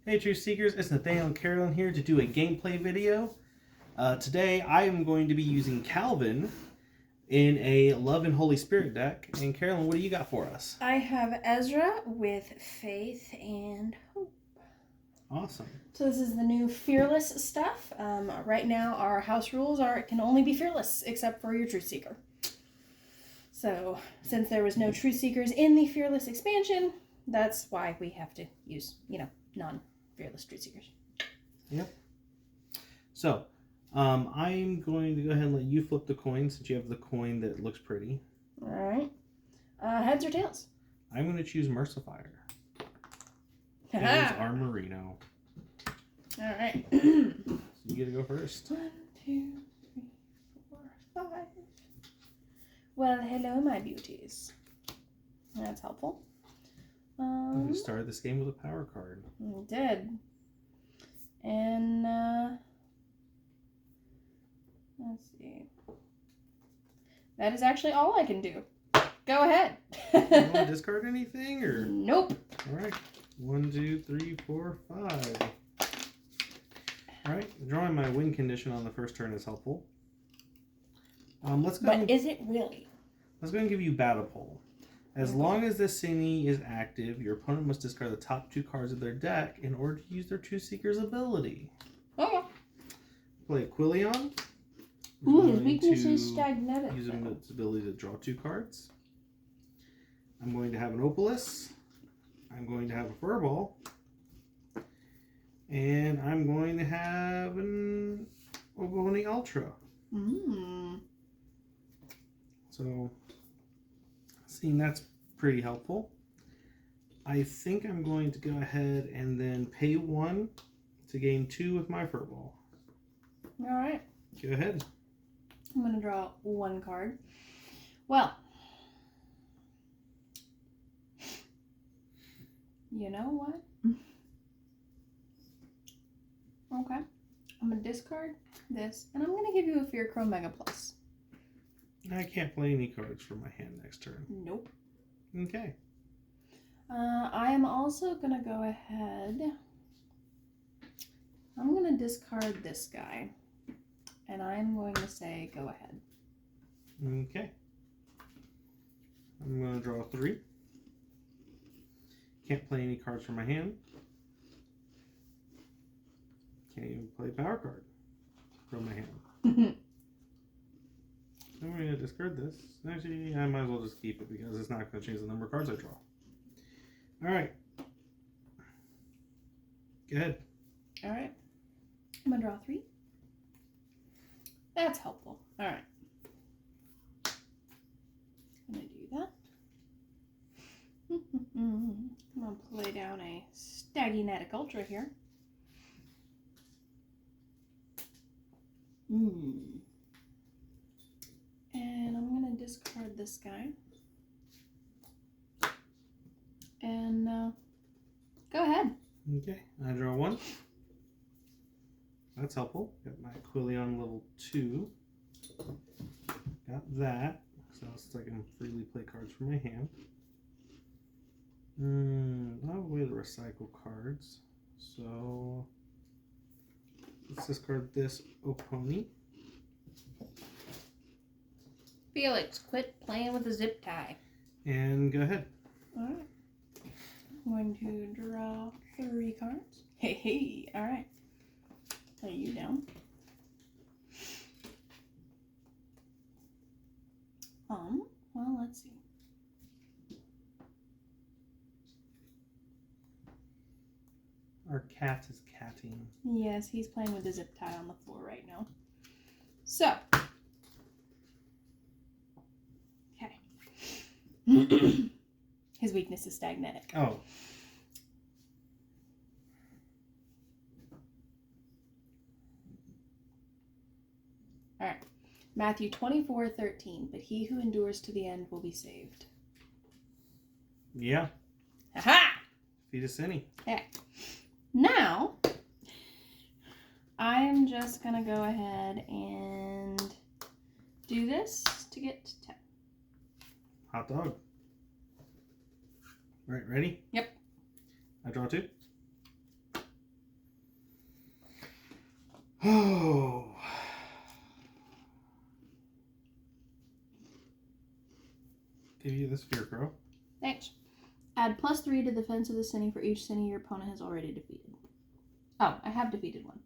Hey Truth Seekers, it's Nathaniel and Carolyn here to do a gameplay video. Today I am going to be using Calvin in a Love and Holy Spirit deck. And Carolyn, what do you got for us? I have Ezra with Faith and Hope. Awesome. So this is the new Fearless stuff. Right now our house rules are it can only be Fearless except for your Truth Seeker. So since there was no Truth Seekers in the Fearless expansion, that's why we have to use, non-Fearless Truth Seekers. Yep. So, I'm going to go ahead and let you flip the coin since you have the coin that looks pretty. Alright. Heads or tails? I'm going to choose Mercifier. Tails are Merino. Alright. So you get to go first. 1, 2, 3, 4, 5. Well, hello, my beauties. That's helpful. We started this game with a power card. We did. And, let's see. That is actually all I can do. Go ahead. You want to discard anything, or? Nope. All right. 1, 2, 3, 4, 5. All right. Drawing my win condition on the first turn is helpful. Let's go. But is it really? Let's go and give you Battle Pole. As long as this Cine is active, your opponent must discard the top 2 cards of their deck in order to use their Truth Seeker's ability. Okay. Play Quillion. Ooh, his weakness is stagnatic. Use its ability to draw 2 cards. I'm going to have an Opalus. I'm going to have a Furball. And I'm going to have an Ogoni Ultra. So, seeing that's pretty helpful. I think I'm going to go ahead and then pay 1 to gain 2 with my Furball. Alright. Go ahead. I'm going to draw 1 card. Well, you know what? Okay. I'm going to discard this, and I'm going to give you a Fear Crow Mega Plus. I can't play any cards from my hand next turn. Nope. Okay. I am also going to go ahead. I'm going to discard this guy. And I'm going to say go ahead. Okay. I'm going to draw 3. Can't play any cards from my hand. Can't even play a power card from my hand. I'm going to discard this. Actually, I might as well just keep it because it's not going to change the number of cards I draw. Alright. Go ahead. Alright. I'm going to draw 3. That's helpful. Alright. I'm going to do that. I'm going to play down a Stagnatic Ultra here. And I'm going to discard this guy. And go ahead. Okay, I draw 1. That's helpful. Got my Quillion level 2. Got that. So I can freely play cards from my hand. I have a way to recycle cards. So let's discard this Oponi. Felix, quit playing with the zip tie. And go ahead. Alright. I'm going to draw 3 cards. Hey, alright. Lay you down. Well, let's see. Our cat is catting. Yes, he's playing with the zip tie on the floor right now. So. Okay. His weakness is stagnatic. Oh. Alright. Matthew 24:13. But he who endures to the end will be saved. Yeah. Aha! Feed us any. Okay. Now, I'm just going to go ahead and do this to get to 10. Hot dog. Right, ready? Yep. I draw 2. Oh. Give you this Fear Crow. Thanks. Add +3 to the defense of the city for each city your opponent has already defeated. Oh, I have defeated one.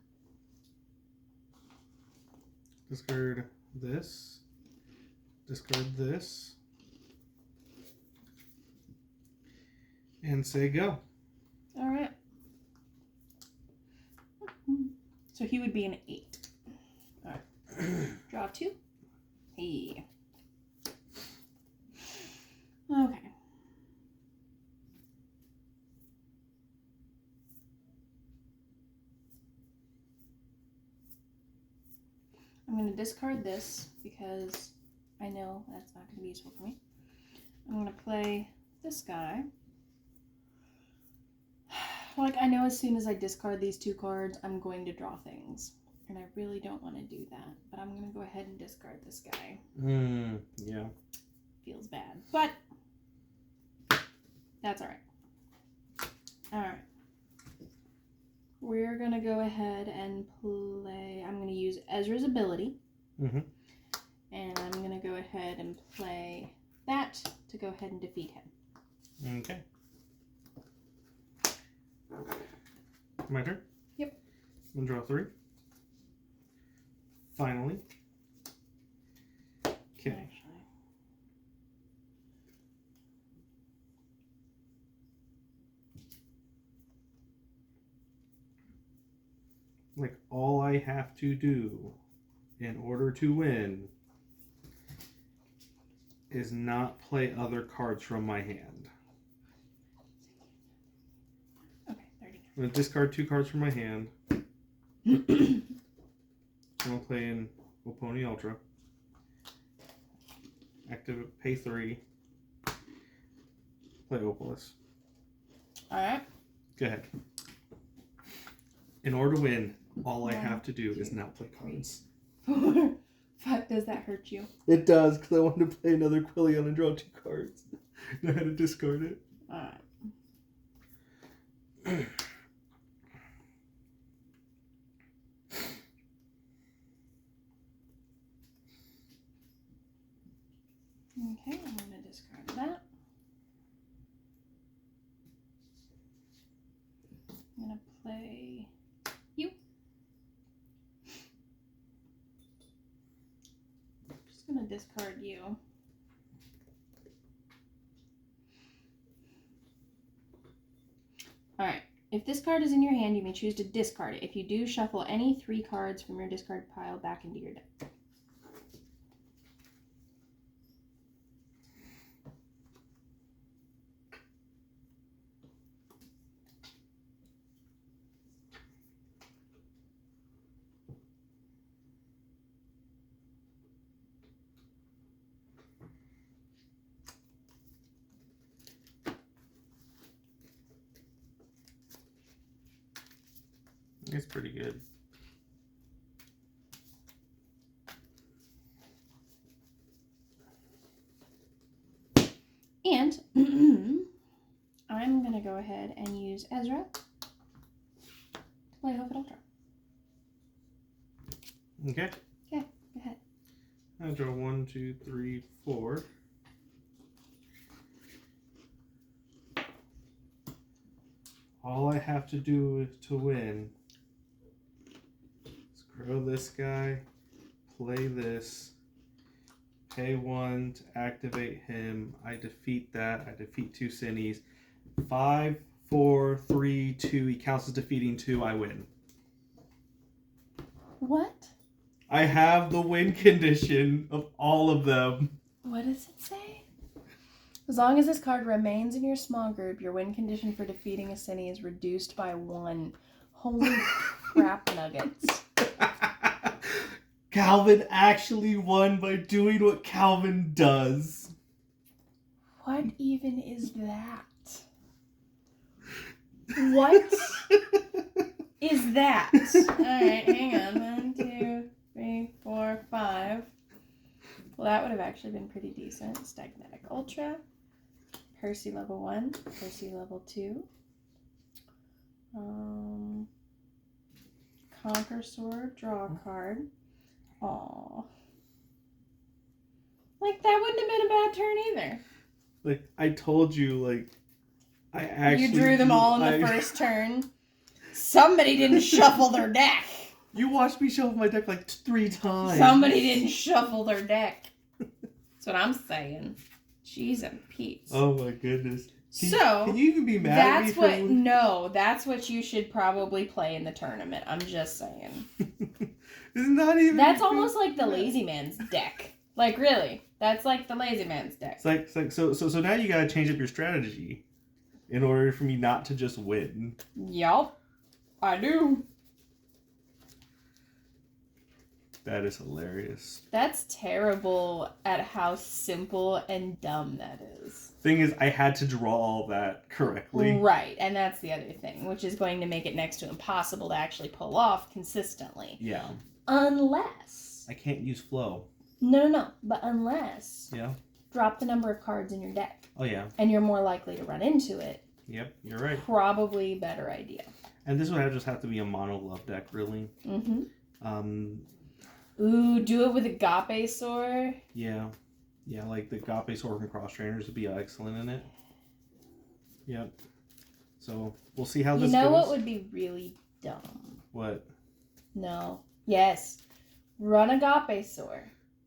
Discard this. Discard this. And say go. All right. So he would be an 8. All right. Draw 2. Hey. Okay. I'm going to discard this because I know that's not going to be useful for me. I'm going to play this guy. Like, I know as soon as I discard these 2 cards, I'm going to draw things. And I really don't want to do that. But I'm going to go ahead and discard this guy. Yeah. Feels bad. But that's alright. Alright. We're going to go ahead and play... I'm going to use Ezra's ability. Mm-hmm. And I'm going to go ahead and play that to go ahead and defeat him. Okay. My turn? Yep. I'm going to draw 3. Finally. Okay. Actually. Like, all I have to do in order to win is not play other cards from my hand. Okay, 30. I'm going to discard 2 cards from my hand. I'm going to play in Oponi Ultra. Active, pay 3. Play Opalus. Alright. Go ahead. In order to win, all I 1, have to do is 2, not play cards. 4, 5. Does that hurt you? It does, because I wanted to play another Quillion and draw 2 cards. And I had to discard it. Alright. Okay, I'm going to discard that. I'm going to play you. Just going to discard you. Alright, if this card is in your hand, you may choose to discard it. If you do, shuffle any 3 cards from your discard pile back into your deck. It's pretty good. And I'm going to go ahead and use Ezra to play Hope Ultra. Okay. Okay, go ahead. I draw 1, 2, 3, 4. All I have to do to win is grow this guy, play this, pay 1 to activate him. I defeat that. I defeat 2 Cinnies. 5, 4, 3, 2. He counts as defeating 2. I win. What? I have the win condition of all of them. What does it say? As long as this card remains in your small group, your win condition for defeating a Cinny is reduced by 1. Holy crap nuggets. Calvin actually won by doing what Calvin does. What even is that? What is that? Alright, hang on. 1, 2, 3, 4, 5. Well, that would have actually been pretty decent. Stagmatic Ultra. Percy level 1. Percy level 2. Conquer conquer sword, draw a card. Aw. Like, that wouldn't have been a bad turn either. Like, I told you, like, I actually... You drew them all in the first turn. Somebody didn't shuffle their deck. You watched me shuffle my deck like 3 times. Somebody didn't shuffle their deck. That's what I'm saying. Jeez and Pete. Oh my goodness. Can you even be mad at me No, that's what you should probably play in the tournament. I'm just saying. It's not even... That's almost like the lazy man's deck. Like, really. That's like the lazy man's deck. It's like so now you gotta change up your strategy in order for me not to just win. Yup. I do. That is hilarious. That's terrible at how simple and dumb that is. Thing is, I had to draw all that correctly. Right, and that's the other thing, which is going to make it next to impossible to actually pull off consistently. Yeah. Unless... I can't use flow. No. But unless... Yeah. Drop the number of cards in your deck. Oh, yeah. And you're more likely to run into it. Yep, you're right. Probably a better idea. And this would just have to be a mono love deck, really. Mm-hmm. Ooh, do it with Agape Sword. Yeah. Yeah, like the Agape Sword from Cross Trainers would be excellent in it. Yep. So, we'll see how this goes. You know what would be really dumb? What? No. Yes. Run Agape Sword.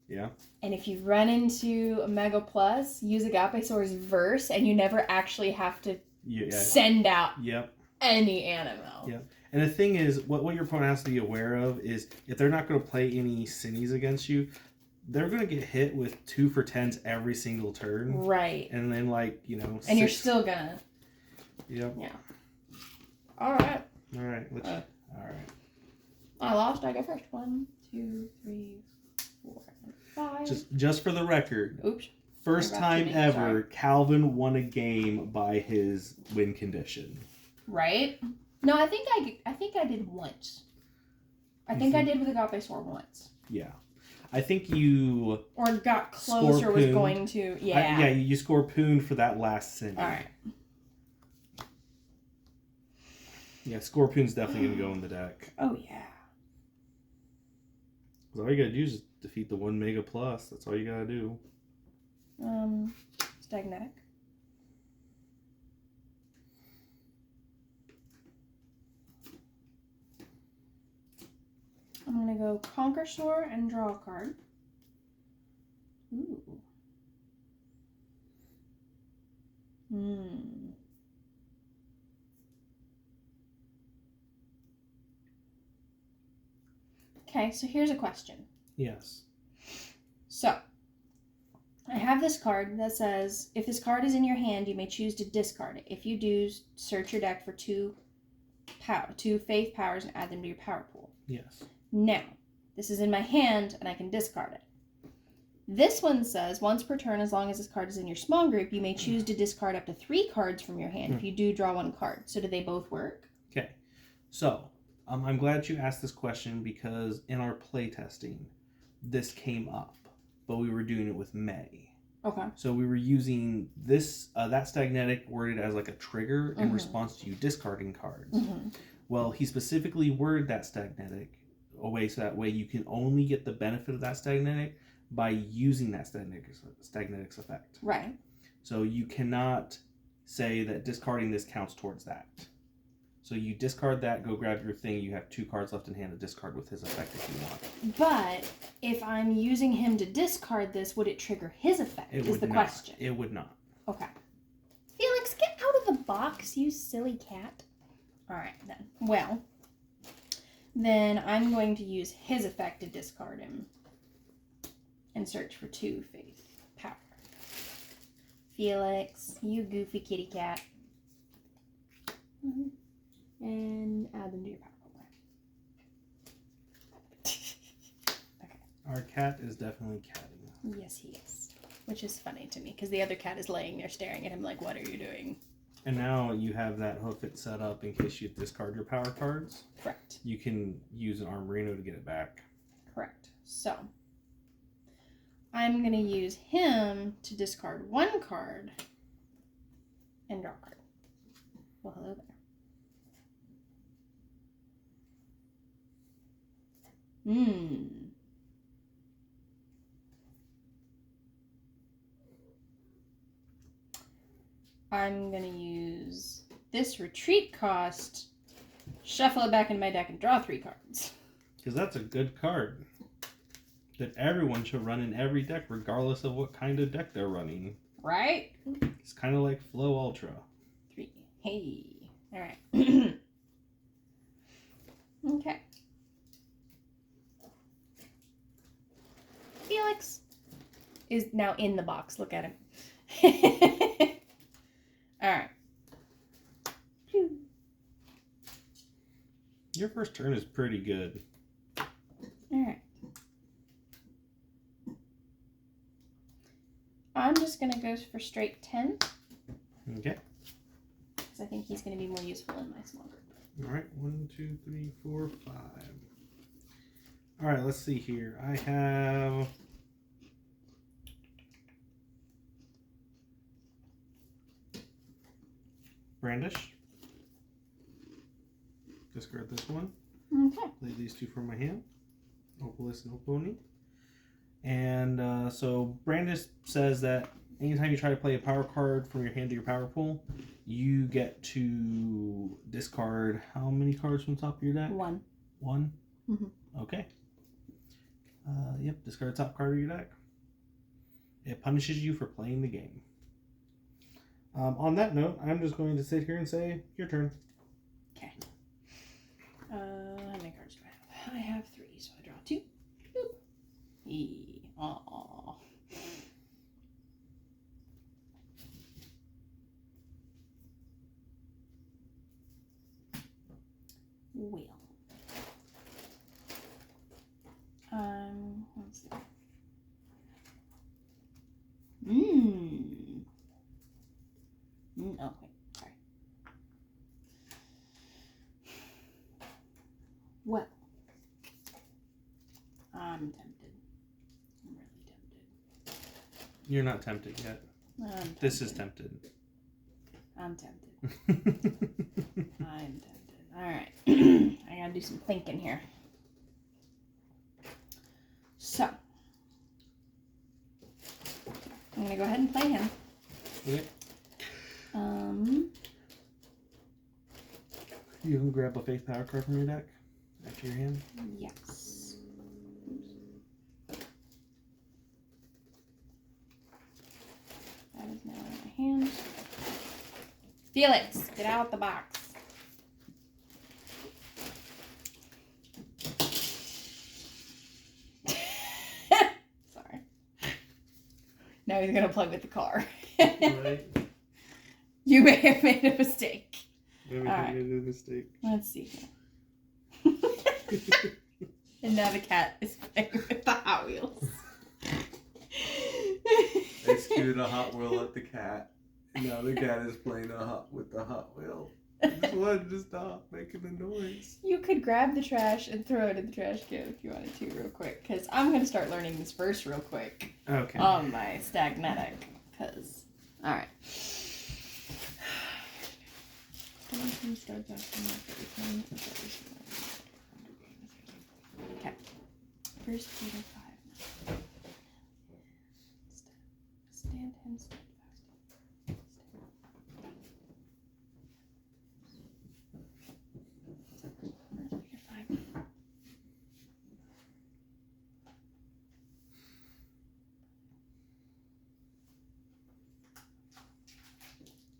Yeah. And if you run into a Mega Plus, use Agape Sword's verse, and you never actually have to send out any Animo. Yep. And the thing is, what your opponent has to be aware of is if they're not going to play any Cinnies against you, they're going to get hit with 2 for 10s every single turn. Right. And then, like, And you're still gonna. Yep. Yeah. All right. All right. All right. I lost. I go first. 1, 2, 3, 4, 5. Just for the record. Oops. First time ever, Calvin won a game by his win condition. Right? No, I think I did once. I think I did with Agape Sword once. Yeah. I think you... Or got close or was going to... Yeah. You score Poon for that last sin. Alright. Yeah, Scorpion's definitely going to go in the deck. Oh, yeah. Because all you got to do is just defeat the 1 Mega Plus. That's all you got to do. Stagnetic. I'm going to go Conquer Sword and draw a card. Ooh. Okay, so here's a question. Yes. So, I have this card that says, if this card is in your hand, you may choose to discard it. If you do, search your deck for two faith powers and add them to your power pool. Yes. Now, this is in my hand, and I can discard it. This one says, once per turn, as long as this card is in your small group, you may choose to discard up to 3 cards from your hand. If you do, draw 1 card. So do they both work? Okay. So, I'm glad you asked this question because in our playtesting, this came up, but we were doing it with May. Okay. So we were using this that stagnetic worded as like a trigger in response to you discarding cards. Well, he specifically worded that stagnetic away so that way you can only get the benefit of that stagnetic by using that stagnetic's effect. Right. So you cannot say that discarding this counts towards that. So you discard that, go grab your thing, you have 2 cards left in hand to discard with his effect if you want. But if I'm using him to discard this, would it trigger his effect is the question. It would not. Okay. Felix, get out of the box, you silly cat. Alright then. Well, then I'm going to use his effect to discard him and search for 2 faith power. Felix, you goofy kitty cat. And add them to your power pool. Okay. Our cat is definitely catting. Yes, he is. Which is funny to me, because the other cat is laying there staring at him like, what are you doing? And now you have that hoof it set up in case you discard your power cards. Correct. You can use an Armorino to get it back. Correct. So, I'm going to use him to discard 1 card and draw a card. Well, hello there. I'm going to use this retreat cost, shuffle it back into my deck, and draw 3 cards. Because that's a good card that everyone should run in every deck, regardless of what kind of deck they're running. Right? It's kind of like Flow Ultra. 3. Hey. All right. Okay. Felix is now in the box. Look at him. All right. Your first turn is pretty good. All right. I'm just going to go for straight 10. Okay. Because I think he's going to be more useful in my small group. All right. 1, 2, 3, 4, 5. All right. Let's see here. I have... Brandish. Discard this one. Okay. Play these 2 from my hand. Opolis and Oponi. And so Brandish says that anytime you try to play a power card from your hand to your power pool, you get to discard how many cards from the top of your deck? 1. 1? Mm-hmm. Okay. Yep, discard top card of your deck. It punishes you for playing the game. On that note, I'm just going to sit here and say, your turn. Okay. How many cards do I have? I have 3, so I draw 2. Boop. Aww. Well. Let's see. Oh, wait. Sorry. Well. I'm tempted. I'm really tempted. You're not tempted yet. This is tempted. I'm tempted. I'm tempted. Alright. I gotta do some thinking here. So. I'm gonna go ahead and play him. Okay. You can grab a faith power card from your deck after your hand. Yes. That is now in my hand. Felix, get out the box. Sorry. Now he's gonna play with the car. Right. You may have made a mistake. Maybe All I right. made a mistake. Let's see here. And now the cat is playing with the Hot Wheels. I skewed a Hot Wheel at the cat. Now the cat is playing with the Hot Wheel. I just wanted to stop making the noise. You could grab the trash and throw it in the trash can if you wanted to real quick. Because I'm going to start learning this verse real quick. Okay. On my stagnetic. Because, alright. Okay. First Peter 5. Stand him steadfast.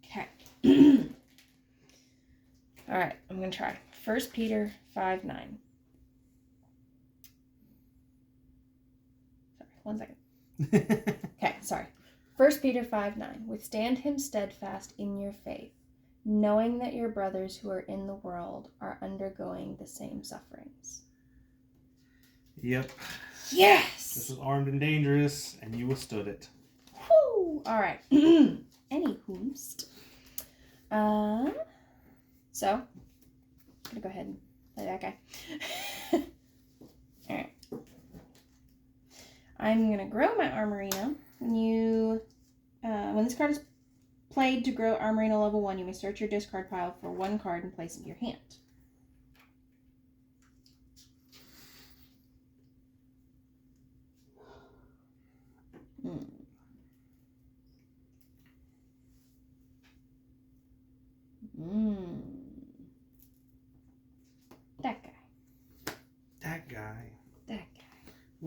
Okay. All right, I'm going to try. 1 Peter 5:9. Sorry, 1 second. Okay, sorry. 1 Peter 5:9. Withstand him steadfast in your faith, knowing that your brothers who are in the world are undergoing the same sufferings. Yep. Yes! This was armed and dangerous, and you withstood it. Woo! All right. Anywhoomst. So, I'm gonna go ahead and play that guy. All right. I'm gonna grow my Armorino. When this card is played to grow Armorino level 1, you may search your discard pile for 1 card and place it in your hand.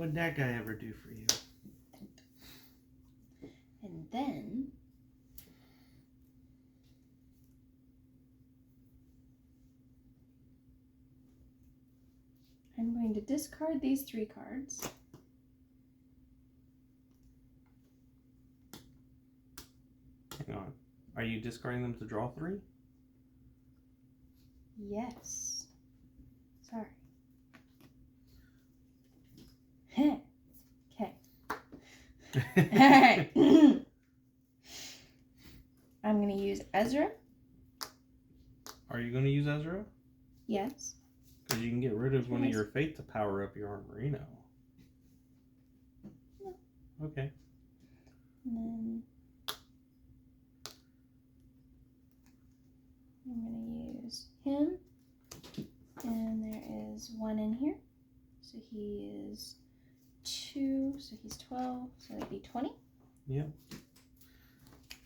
What'd that guy ever do for you? And then I'm going to discard these 3 cards. Hang on. Are you discarding them to draw 3? Yes. Sorry. Okay. Alright. I'm going to use Ezra. Are you going to use Ezra? Yes. Because you can get rid of one of your fate to power up your Armorino. No. Okay. And then I'm going to use him. And there is 1 in here. So he is 2. So he's 12. So that'd be 20. Yep.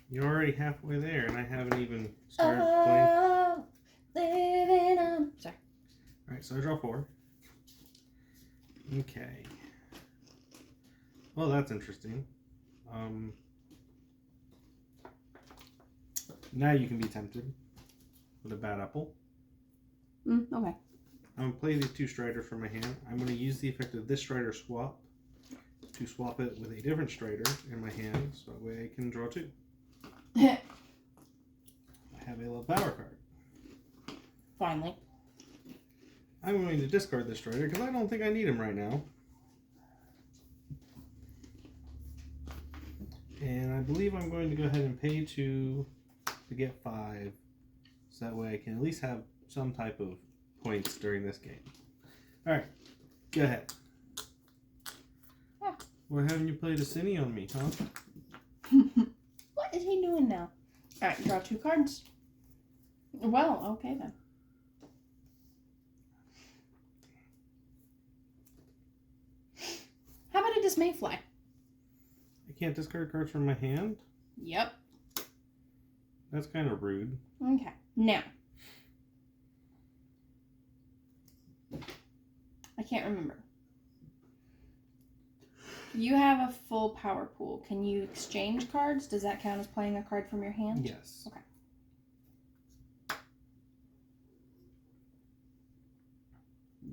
You're already halfway there, and I haven't even started playing. Living on. Sorry. Alright, so I draw 4. Okay. Well, that's interesting. Now you can be tempted with a bad apple. Okay. I'm going to play these 2 Striders from my hand. I'm going to use the effect of this Strider swap to swap it with a different Strider in my hand, so that way I can draw 2. I have a little power card. Finally. I'm going to discard this Strider because I don't think I need him right now. And I believe I'm going to go ahead and pay 2 to get 5, so that way I can at least have some type of points during this game. Alright, go ahead. Yeah. Why haven't you played a Cine on me, huh? What is he doing now? Alright, draw 2 cards. Well, okay then. How about a Dismay Fly? I can't discard cards from my hand? Yep. That's kind of rude. Okay. Now. I can't remember. You have a full power pool. Can you exchange cards? Does that count as playing a card from your hand? Yes. Okay.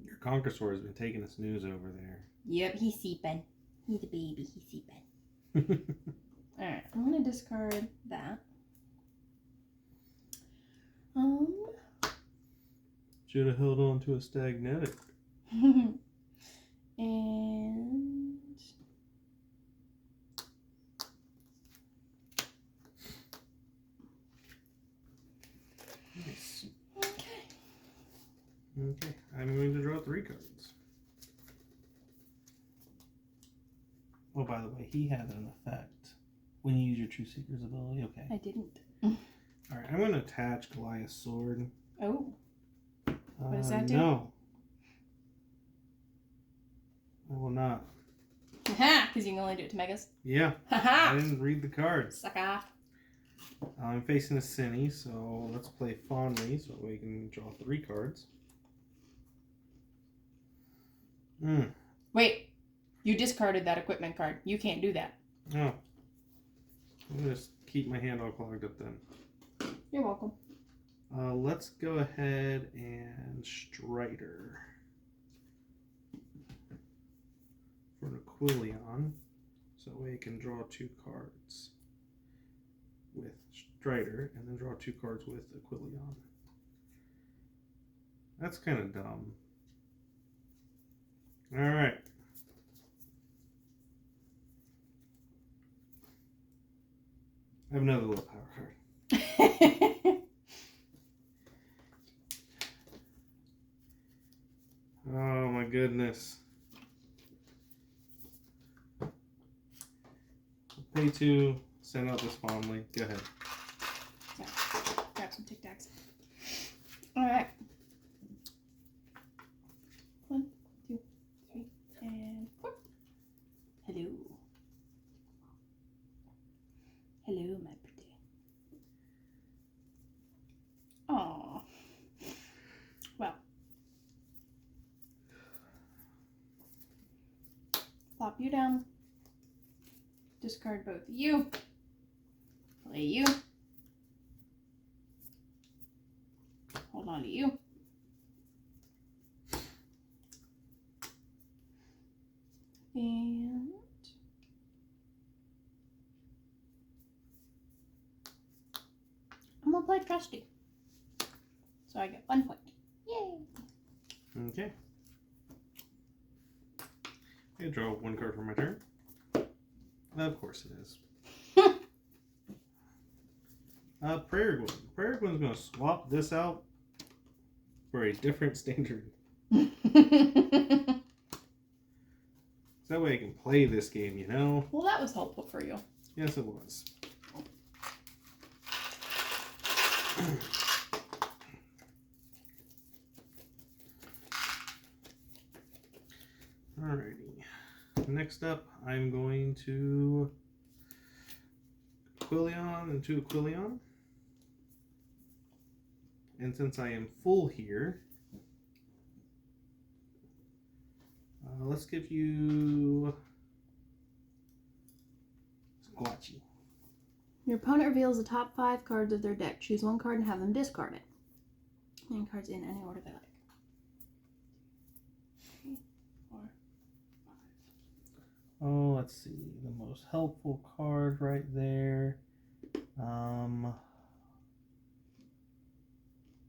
Your Conqueror has been taking a snooze over there. Yep, he's sleeping. He's a baby. He's sleeping. Alright, I'm going to discard that. Should have held on to a Stagnetic. And Nice. okay. Okay, I'm going to draw 3 cards. Oh, by the way, he had an effect when you use your True Seeker's ability. Okay. I didn't. Alright, I'm going to attach Goliath's sword. Oh. What does that do? No. I will not. Haha! Because you can only do it to Megas. Yeah. I Haha! didn't read the cards. Sucker. I'm facing a Cine, so let's play Fondly so we can draw 3 cards. Wait. You discarded that equipment card. You can't do that. Oh. I'm going to just keep my hand all clogged up then. You're welcome. Let's go ahead and Strider for an Aquilion, so that way I can draw 2 cards with Strider and then draw 2 cards with Aquilion. That's kind of dumb. Alright. I have another little power card. Oh my goodness. Pay 2, send out this Fondly. Go ahead. Yeah. Grab some Tic Tacs. Alright. 1, 2, 3, and 4. Hello. Hello, my pretty. Aww. Well. plop you down. Discard both you. Play you. Hold on to you. And I'm gonna play Trusty. So I get 1 point. Yay! Okay. I draw 1 card for my turn. Of course it is. Prayer Gwen. Prayer Gwen's gonna swap this out for a different standard. That way I can play this game, you know? Well, that was helpful for you. Yes, it was. Alrighty. Next up, I'm going to Quillion into Quillion. And since I am full here, let's give you Squatchy. Your opponent reveals the top 5 cards of their deck. Choose 1 card and have them discard it. Name cards in any order they like. 3, 4, 5. Oh, let's see. The most helpful card right there.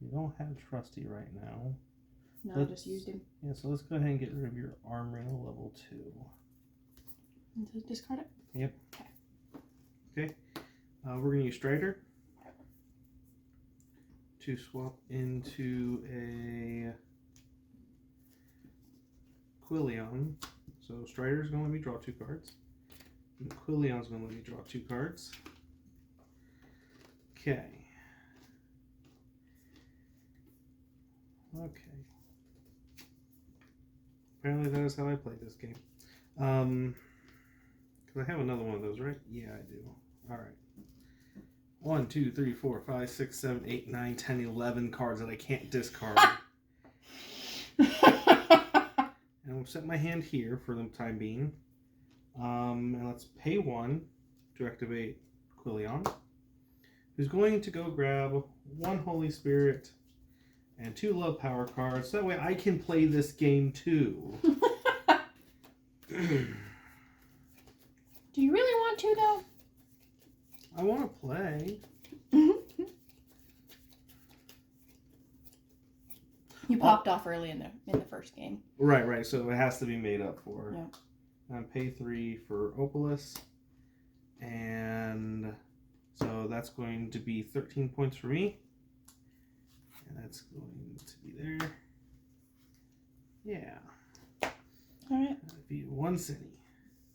You don't have Trusty right now. No, I just used him. Yeah, so let's go ahead and get rid of your Armoring level 2. And to discard it? Yep. Okay. We're going to use Strider to swap into a Quillion. So Strider's going to let me draw 2 cards. And Quillion's going to let me draw 2 cards. Okay. Okay. Apparently that is how I play this game. Because I have another one of those, right? Yeah, I do. Alright. 1, 2, 3, 4, 5, 6, 7, 8, 9, 10, 11 cards that I can't discard. And I'll set my hand here for the time being. And let's pay 1 to activate Quillion, who's going to go grab 1 Holy Spirit and 2 Love Power cards. So that way I can play this game too. Do you really want to, though? I want to play. You popped off early in the first game. Right. So it has to be made up for. Yeah. Pay 3 for Opalus. And so that's going to be 13 points for me. And that's going to be there. Yeah. Alright. That'd be 1 city.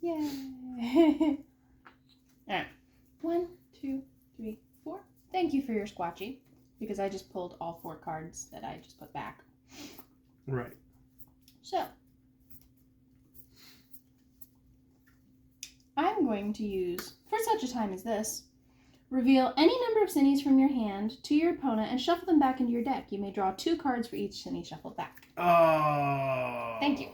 Yay! Alright. 1, 2, 3, 4. Thank you for your Squatchy. Because I just pulled all 4 cards that I just put back. Right. So, I'm going to use, for such a time as this, reveal any number of Cinnies from your hand to your opponent and shuffle them back into your deck. You may draw 2 cards for each Cinny shuffled back. Oh. Thank you.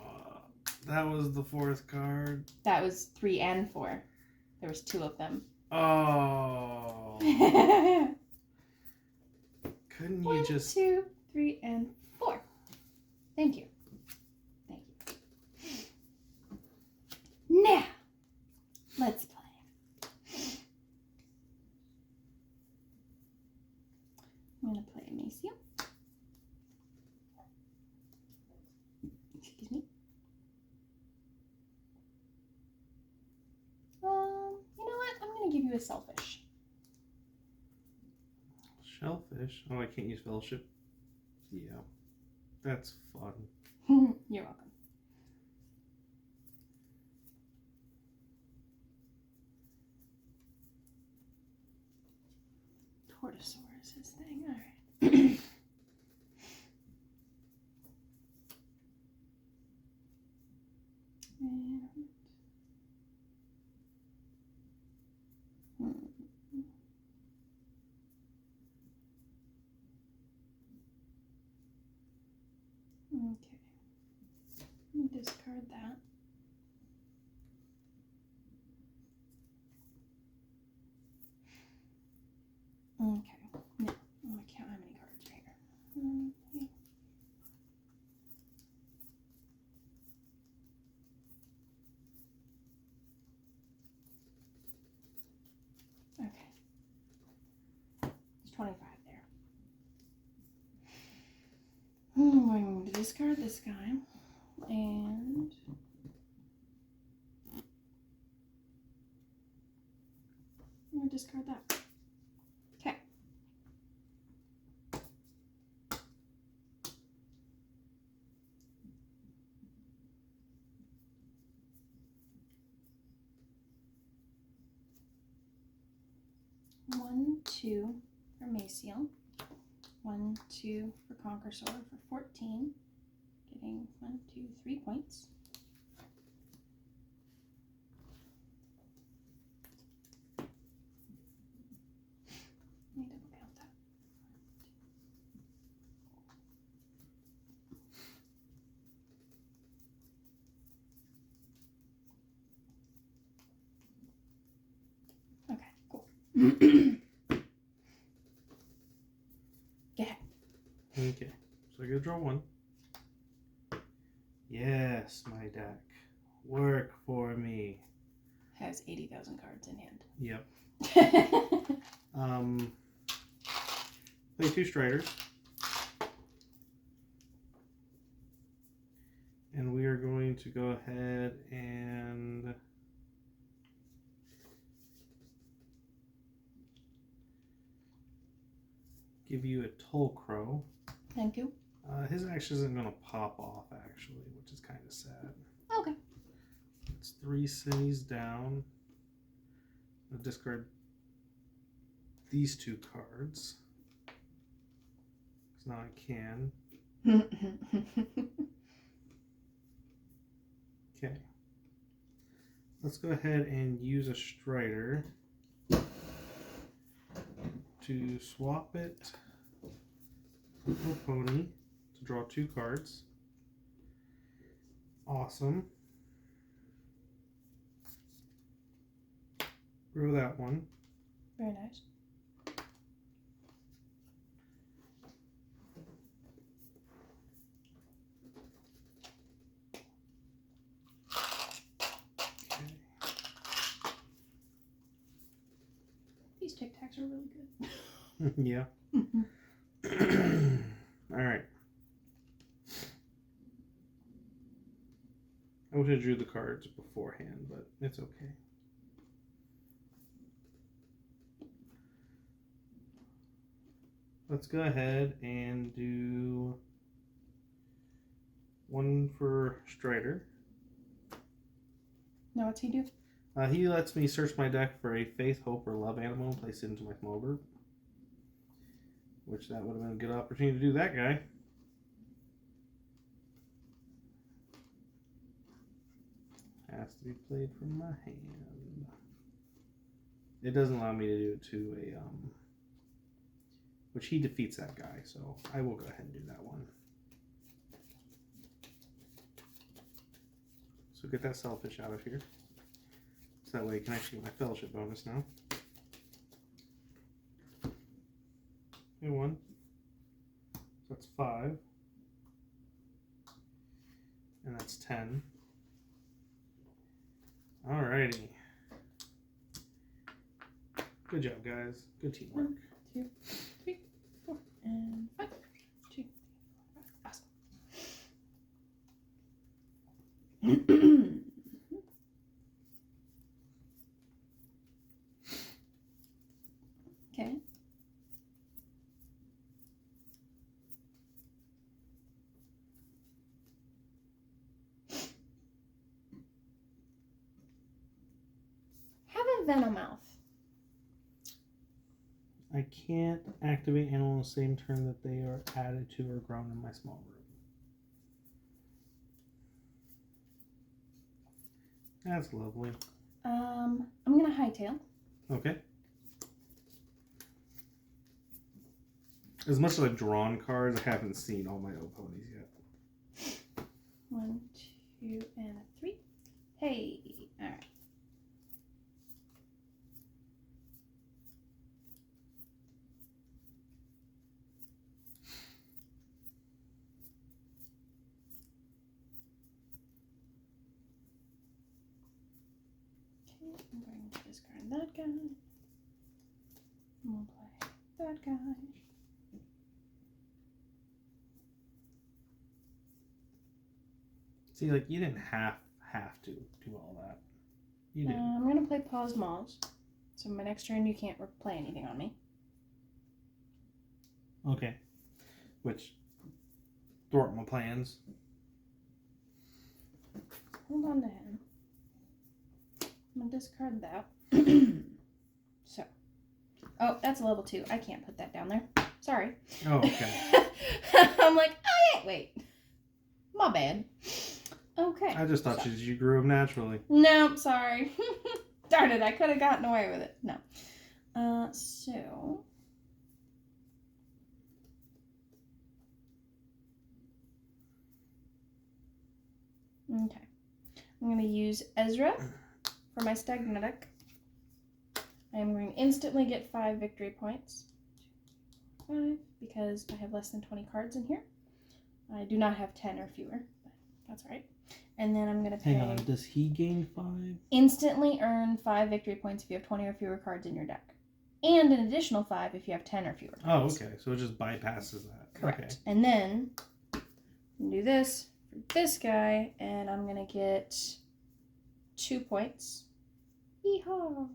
That was the 4th card. That was 3 and 4. There was 2 of them. Oh. Couldn't you 1, just... 2, 3, and 4. Thank you. Thank you. Now, let's play. I'm going to play Amacio. Excuse me. You know what? I'm going to give you a Selfish. Shellfish? Oh, I can't use Fellowship. Yeah. That's fun. You're welcome. Tortosaur is his thing. All right. Okay. Let me discard that. Okay. Now, I'm going to count how many cards are here. 1, 2. Okay. There's 25 there. I'm going to discard this guy. And I'm going to discard that. Okay. One, 2 for Maciel. 1, 2 for Conqueror for 14. Getting 1, 2, 3 points. Let me double count that. Okay, cool. Go ahead. Okay, so I gotta draw 1. Yes, my deck. Work for me. Has 80,000 cards in hand. Yep. Play 2 Striders. And we are going to go ahead and give you a Toll Crow. Thank you. His action isn't going to pop off, actually, which is kind of sad. Okay. It's 3 cities down. I'll discard these 2 cards. Because now I can. Okay. Let's go ahead and use a Strider to swap it to a pony to draw 2 cards. Awesome. Throw that one. Very nice. Okay. These Tic Tacs are really good. Yeah. All right. I wish I drew the cards beforehand, but it's okay. Let's go ahead and do 1 for Strider. Now what's he do? He lets me search my deck for a Faith, Hope, or Love Animo and place it into my small group. Which that would have been a good opportunity to do that guy. Has to be played from my hand. It doesn't allow me to do it to a which he defeats that guy, so I will go ahead and do that one. So get that Selfish out of here. So that way I can actually get my Fellowship bonus now. Okay, 1. So that's 5. And that's 10. Alrighty. Good job, guys. Good teamwork. 1, 2, 3, 4, and 5. 2, 3, 4, 5. Awesome. Okay. Have a Venomoth. I can't activate animal on the same turn that they are added to or grown in my small group. That's lovely. I'm gonna hightail. Okay. As much as I've drawn cards, I haven't seen all my O-ponies yet. 1, 2, and a 3. Hey, all right. I'm going to discard that guy. And we'll play that guy. See, like, you didn't have to do all that. You didn't. I'm going to play paused malls. So my next turn, you can't play anything on me. Okay. Which thwart my plans. Hold on to him. I'm going to discard that. So. Oh, that's a level 2. I can't put that down there. Sorry. Oh, okay. I'm like, oh, yeah, wait. My bad. Okay. I just thought you grew up naturally. No, sorry. Darn it, I could have gotten away with it. No. So. Okay. I'm going to use Ezra for my Stagnatic. I am going to instantly get 5 victory points. 5, because I have less than 20 cards in here. I do not have 10 or fewer, but that's all right. And then I'm going to pay... Hang on, does he gain 5? Instantly earn 5 victory points if you have 20 or fewer cards in your deck. And an additional 5 if you have 10 or fewer cards. Oh, okay. So it just bypasses that. Correct. Okay. And then do this for this guy, and I'm going to get 2 points. Yeehaw!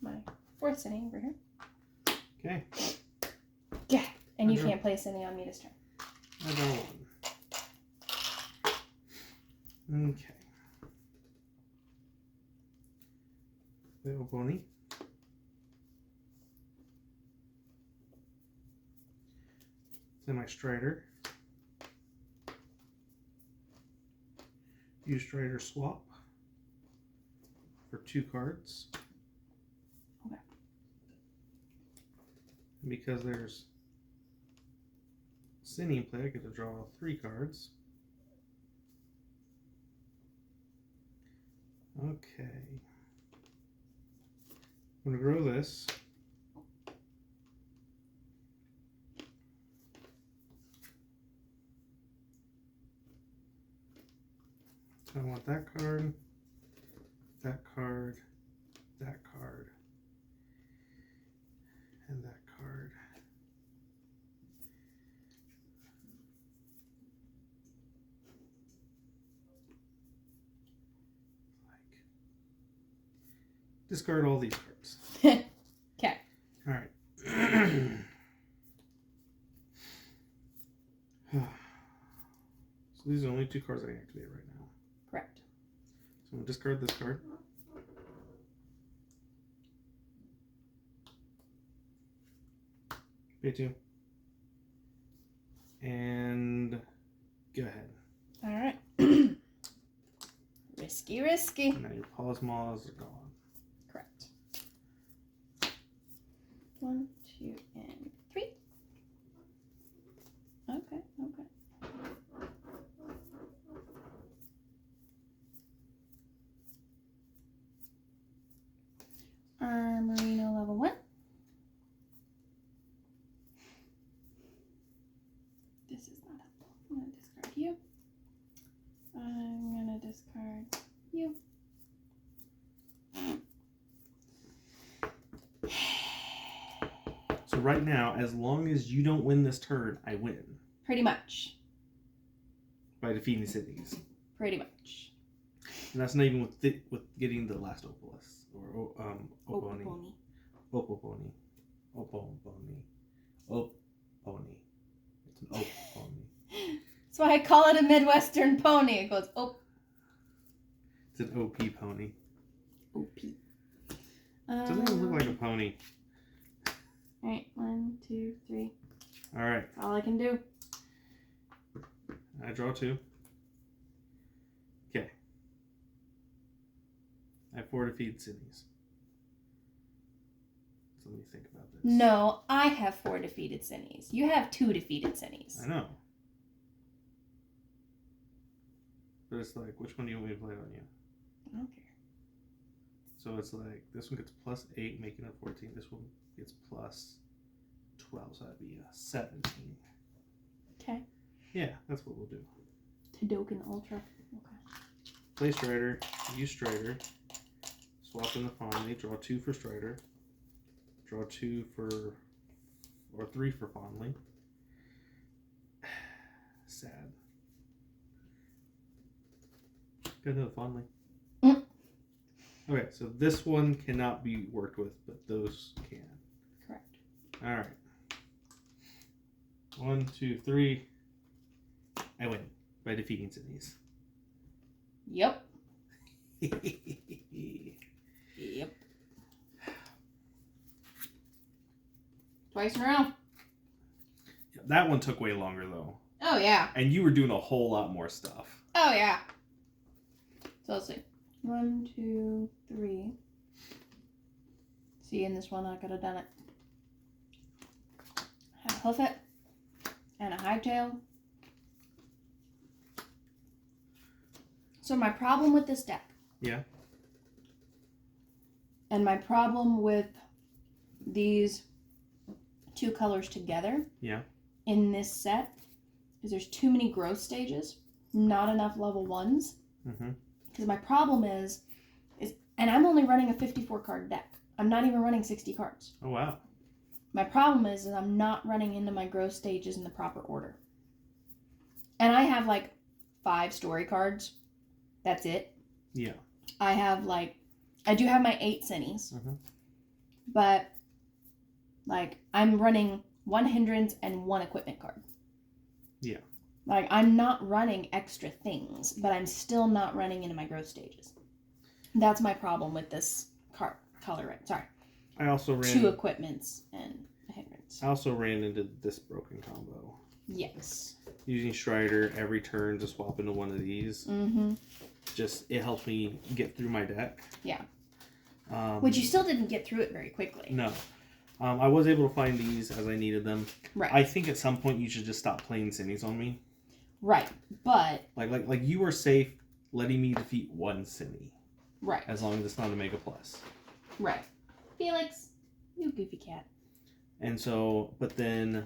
My 4th Cine over here. Okay. Yeah. And you I draw- can't play Cine on me this turn. I draw 1. Okay. Little pony. Then my Strider. Use Strider swap for 2 cards. Okay. And because there's Cine in play, I get to draw 3 cards. Okay. I'm going to grow this. I want that card, that card, that card, and that card. Discard all these cards. Okay. All right. So these are the only 2 cards I can activate right now. Correct. So I'm going to discard this card. Pay 2. And go ahead. All right. Risky, risky. Now your pause maws are gone. Correct. 1, 2, and 3. Okay, okay. Marino level 1. This is not helpful. I'm going to discard you. I'm going to discard you. So right now, as long as you don't win this turn, I win. Pretty much. By defeating cities. Pretty much. And that's not even with getting the last Opalus. Or Oponi. Opoponi. Opoponi. Oponi. It's an Oponi. That's why I call it a Midwestern pony. It goes op. It's an OP pony. OP. It doesn't even look like a pony. Alright, 1, 2, 3. Alright. That's all I can do. I draw 2. Okay. I have 4 defeated cities. So let me think about this. No, I have 4 defeated Cines. You have 2 defeated Cines. I know. But it's like, which one do you want me to play on you? I don't care. So it's like, this one gets plus 8, making it 14. This one gets plus 12, so that'd be 17. Okay. Yeah, that's what we'll do. Tadokan Ultra. Okay. Play Strider, use Strider, swap in the Fondly, draw 2 for Strider, draw 2 for, or 3 for Fondly. Sad. Got another Fondly. Okay, so this one cannot be worked with, but those can. Correct. Alright. 1, 2, 3. I win by defeating Sydney's. Yep. Yep. Twice in a row. That one took way longer though. Oh yeah. And you were doing a whole lot more stuff. Oh yeah. So let's see. 1, 2, 3. See, in this one I could have done it. I had a hoof it and a hightail. So my problem with this deck. Yeah. And my problem with these 2 colors together. Yeah. In this set is there's too many growth stages, not enough level 1s. Mm-hmm. Because my problem is, and I'm only running a 54 card deck. I'm not even running 60 cards. Oh wow. My problem is I'm not running into my growth stages in the proper order. And I have like 5 story cards. That's it. Yeah. I do have my 8 Cinnies. Mm-hmm. But like I'm running 1 hindrance and 1 equipment card. Yeah. Like I'm not running extra things, but I'm still not running into my growth stages. That's my problem with this color right. Sorry. I also ran 2 equipments and a hindrance. I also ran into this broken combo. Yes. Using Strider every turn to swap into one of these. Mm-hmm. Just, it helps me get through my deck. Yeah. Which you still didn't get through it very quickly. No. I was able to find these as I needed them. Right. I think at some point you should just stop playing Cinnies on me. Right. But. Like you were safe letting me defeat 1 Cinny. Right. As long as it's not a Mega Plus. Right. Felix, you goofy cat. And so, but then,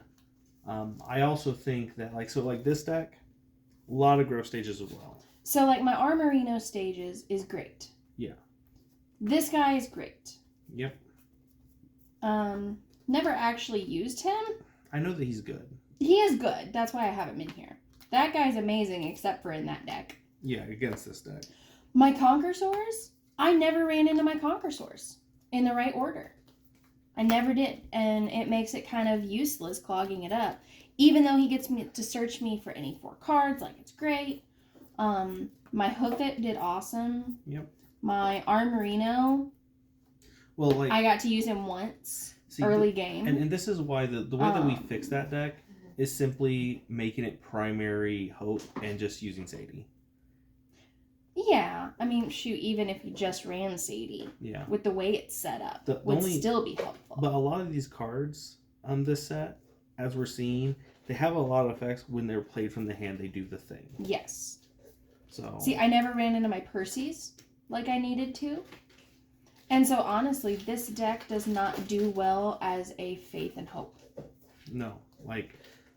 I also think that, this deck, a lot of growth stages as well. So, like, my Armorino stages is great. Yeah. This guy is great. Yep. Never actually used him. I know that he's good. He is good. That's why I have him in here. That guy's amazing, except for in that deck. Yeah, against this deck. My Conquersaurs, I never ran into my Conquersaurs in the right order. I never did. And it makes it kind of useless clogging it up. Even though he gets me to search me for any 4 cards, like it's great. My Hoofit did awesome. Yep. My Armorino, well, like I got to use him once early game. And this is why the way that we fix that deck is simply making it primary Hope and just using Sadie. Yeah, I mean, shoot, even if you just ran Sadie, yeah, with the way it's set up, the would only, still be helpful. But a lot of these cards on this set, as we're seeing, they have a lot of effects when they're played from the hand. They do the thing. Yes. So see, I never ran into my Percy's like I needed to, and so honestly, this deck does not do well as a Faith and Hope. No, like.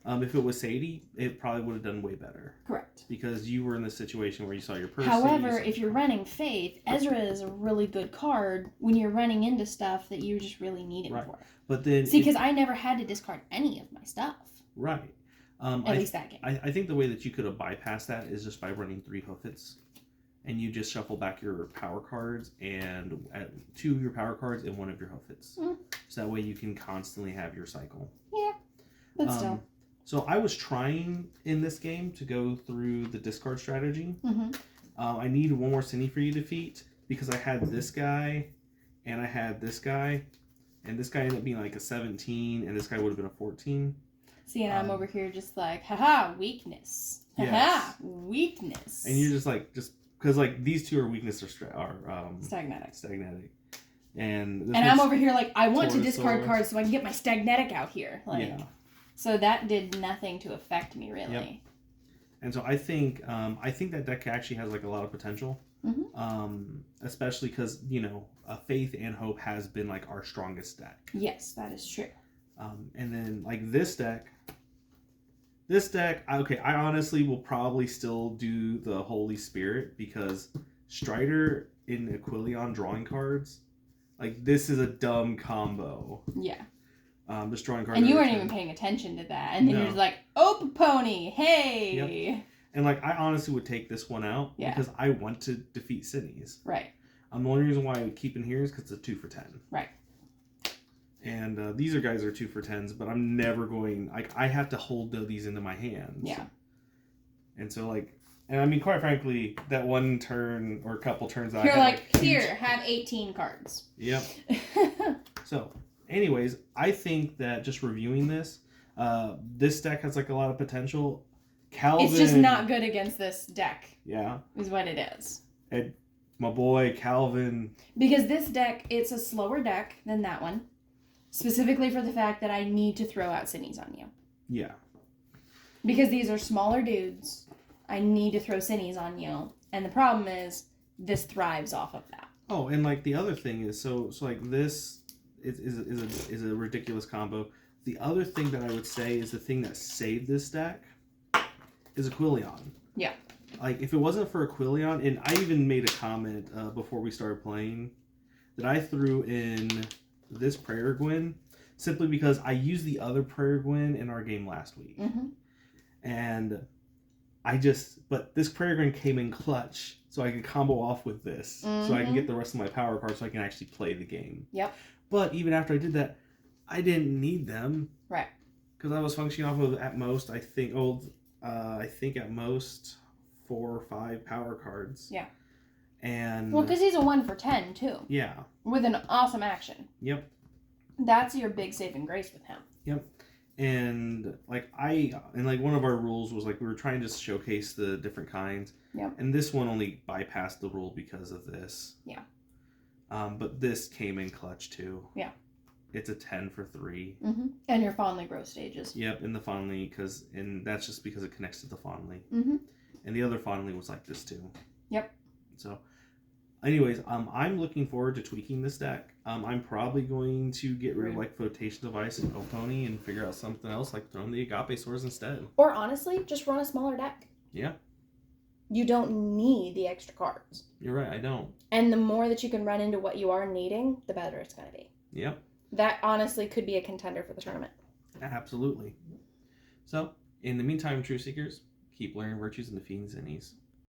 If it was Sadie, it probably would have done way better. Correct. Because you were in the situation where you saw your Percy. However, if you're running Faith, Ezra is a really good card when you're running into stuff that you just really need it for. But then... see, because I never had to discard any of my stuff. Right. At least that game. I think the way that you could have bypassed that is just by running 3 Hoofits. And you just shuffle back your power cards and 2 of your power cards and 1 of your Hoofits. Mm. So that way you can constantly have your cycle. Yeah, but still. So I was trying in this game to go through the discard strategy. Mm-hmm. I need 1 more Cindy for you to defeat because I had this guy and I had this guy. And this guy ended up being like a 17 and this guy would have been a 14. See, and I'm over here just like, haha, weakness. Haha, yes. weakness. And you're just because like these 2 are weakness or stagnatic. And I'm over here like, I want to Tortosaur. Discard cards so I can get my stagnatic out here. Like, yeah. So that did nothing to affect me, really. Yep. And so I think that deck actually has like a lot of potential. Mm-hmm. Especially because, Faith and Hope has been like our strongest deck. Yes, that is true. And then like this deck This deck, I honestly will probably still do the Holy Spirit because Strider in Aquilion drawing cards, like this is a dumb combo. Yeah. Just drawing cards. And you weren't even paying attention to that. And then you're just like, oh, pony, hey! Yep. And like, I honestly would take this one out because I want to defeat Cinnies. Right. The only reason why I would keep in here is because it's a 2 for 10. Right. And these guys are 2 for 10s, but I'm never going, like, I have to hold these into my hands. Yeah. And so, like, and I mean, quite frankly, that one turn or a couple turns that You're I had, like, here, have 18 cards. Yep. So, anyways, I think that just reviewing this, this deck has, like, a lot of potential. Calvin... It's just not good against this deck. Yeah. Is what it is. And my boy, Calvin... Because this deck, it's a slower deck than that one. Specifically for the fact that I need to throw out Cinnies on you. Yeah. Because these are smaller dudes. I need to throw Cinnies on you. And the problem is, this thrives off of that. Oh, and like the other thing is, so like this is a ridiculous combo. The other thing that I would say is the thing that saved this deck is Aquilion. Yeah. Like, if it wasn't for Aquilion, and I even made a comment before we started playing, that I threw in this Prayer Gwyn simply because I used the other Prayer Gwyn in our game last week. Mm-hmm. And but this Prayer Gwyn came in clutch, so I could combo off with this, so I can get the rest of my power cards so I can actually play the game. Yep. But even after I did that, I didn't need them. Right. Because I was functioning off of, at most, I think at most 4 or 5 power cards. Yeah. And well, because he's a 1 for 10 too. Yeah. With an awesome action. Yep. That's your big saving grace with him. Yep. And like one of our rules was like we were trying to showcase the different kinds. Yep. And this one only bypassed the rule because of this. Yeah. But this came in clutch too. Yeah. It's a 10 for 3. Mm-hmm. And your Fondly Grow stages. Yep, in the Fondly, and that's just because it connects to the Fondly. Mm-hmm. And the other Fondly was like this too. Yep. So, anyways, I'm looking forward to tweaking this deck. I'm probably going to get rid of like Flotation Device and Opony and figure out something else, like throwing the Agape Swords instead. Or honestly, just run a smaller deck. Yeah. You don't need the extra cards. You're right, I don't. And the more that you can run into what you are needing, the better it's going to be. Yep. That honestly could be a contender for the tournament. Absolutely. So, in the meantime, True Seekers, keep learning virtues and defeating Zinnies.